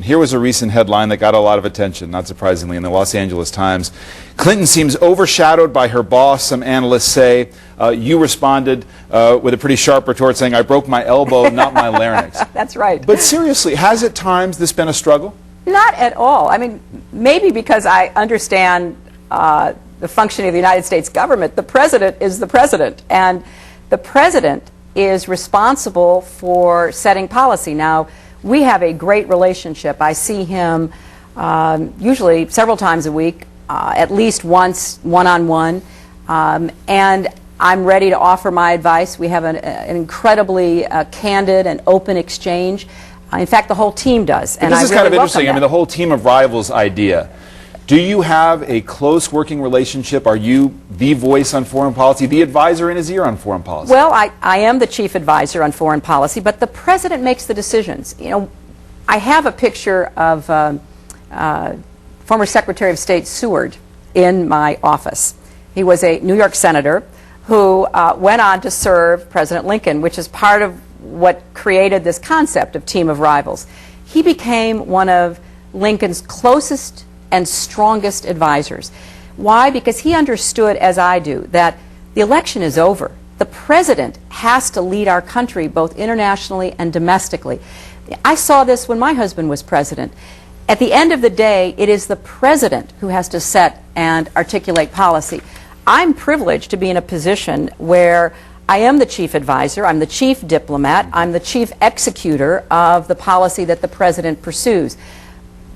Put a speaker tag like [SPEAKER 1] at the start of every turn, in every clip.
[SPEAKER 1] Here was a recent headline that got a lot of attention, not surprisingly, in the Los Angeles Times. Clinton seems overshadowed by her boss, some analysts say. You responded with a pretty sharp retort saying, I broke my elbow, not my larynx.
[SPEAKER 2] That's right.
[SPEAKER 1] But seriously, has at times this been a struggle?
[SPEAKER 2] Not at all. I mean, maybe because I understand the functioning of the United States government. The president is the president, and the president is responsible for setting policy. Now, we have a great relationship. I see him usually several times a week, at least once, one-on-one, and I'm ready to offer my advice. We have an incredibly candid and open exchange. In fact, the whole team does. And
[SPEAKER 1] this is
[SPEAKER 2] I really
[SPEAKER 1] kind of interesting.
[SPEAKER 2] welcome
[SPEAKER 1] I mean, the whole team of rivals idea. Do you have a close working relationship? Are you the voice on foreign policy, the advisor in his ear on foreign policy?
[SPEAKER 2] Well, I am the chief advisor on foreign policy, but the president makes the decisions. You know, I have a picture of former Secretary of State Seward in my office. He was a New York senator who went on to serve President Lincoln, which is part of what created this concept of team of rivals. He became one of Lincoln's closest and strongest advisors. Why? Because he understood, as I do, that the election is over. The president has to lead our country both internationally and domestically. I saw this when my husband was president. At the end of the day, it is the president who has to set and articulate policy. I'm privileged to be in a position where I am the chief advisor, I'm the chief diplomat, I'm the chief executor of the policy that the president pursues.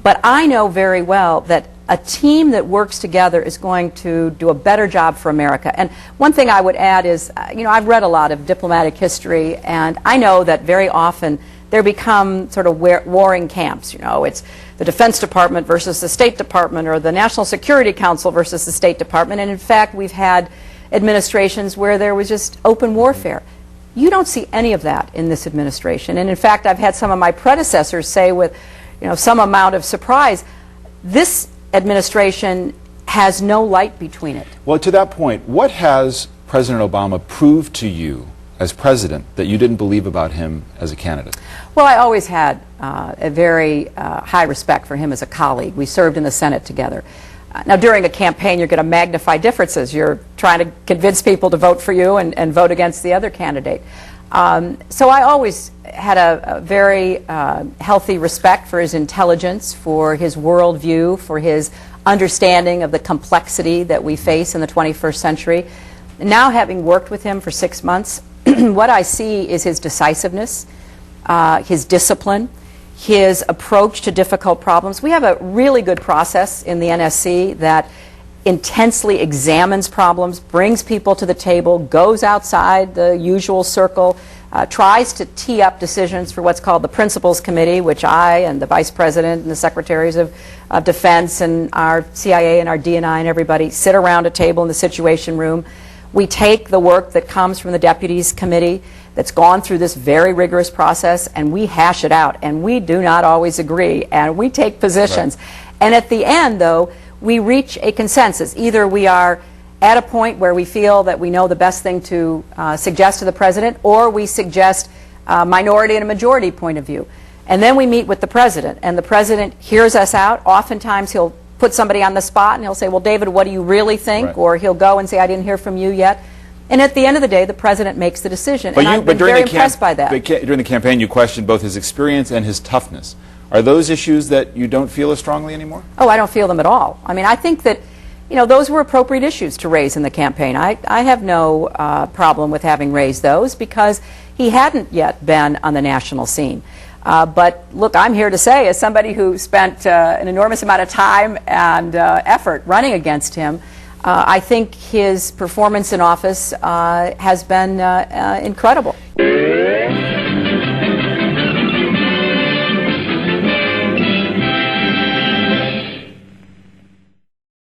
[SPEAKER 2] But I know very well that a team that works together is going to do a better job for America. And one thing I would add is, you know, I've read a lot of diplomatic history, and I know that very often there become sort of warring camps. You know, it's the Defense Department versus the State Department, or the National Security Council versus the State Department. And in fact, we've had administrations where there was just open warfare. You don't see any of that in this administration. And in fact, I've had some of my predecessors say with some amount of surprise, this administration has no light between it.
[SPEAKER 1] Well, to that point, what has President Obama proved to you as president that you didn't believe about him as a candidate?
[SPEAKER 2] Well, I always had a very high respect for him as a colleague. We served in the Senate together. Now, during a campaign, you're going to magnify differences. You're trying to convince people to vote for you and vote against the other candidate. So I always had a very healthy respect for his intelligence, for his worldview, for his understanding of the complexity that we face in the 21st century. Now, having worked with him for 6 months, what I see is his decisiveness, his discipline, his approach to difficult problems. We have a really good process in the NSC that intensely examines problems, brings people to the table, goes outside the usual circle, tries to tee up decisions for what's called the Principals Committee, which I and the Vice President and the Secretaries of Defense and our CIA and our DNI and everybody sit around a table in the Situation Room. We take the work that comes from the Deputies Committee that's gone through this very rigorous process, and we hash it out, and we do not always agree, and we take positions. Right. And at the end, though, we reach a consensus. Either we are at a point where we feel that we know the best thing to suggest to the president, or we suggest a minority and a majority point of view. And then we meet with the president, and the president hears us out. Oftentimes he'll put somebody on the spot and he'll say, well, David, what do you really think? Right. Or he'll go and say, I didn't hear from you yet. And at the end of the day, the president makes the decision. And I've been very impressed by that.
[SPEAKER 1] During the campaign, you questioned both his experience and his toughness. Are those issues that you don't feel as strongly anymore?
[SPEAKER 2] Oh, I don't feel them at all. I mean, I think that, those were appropriate issues to raise in the campaign. I have no problem with having raised those because he hadn't yet been on the national scene. But look, I'm here to say, as somebody who spent an enormous amount of time and effort running against him, I think his performance in office has been incredible.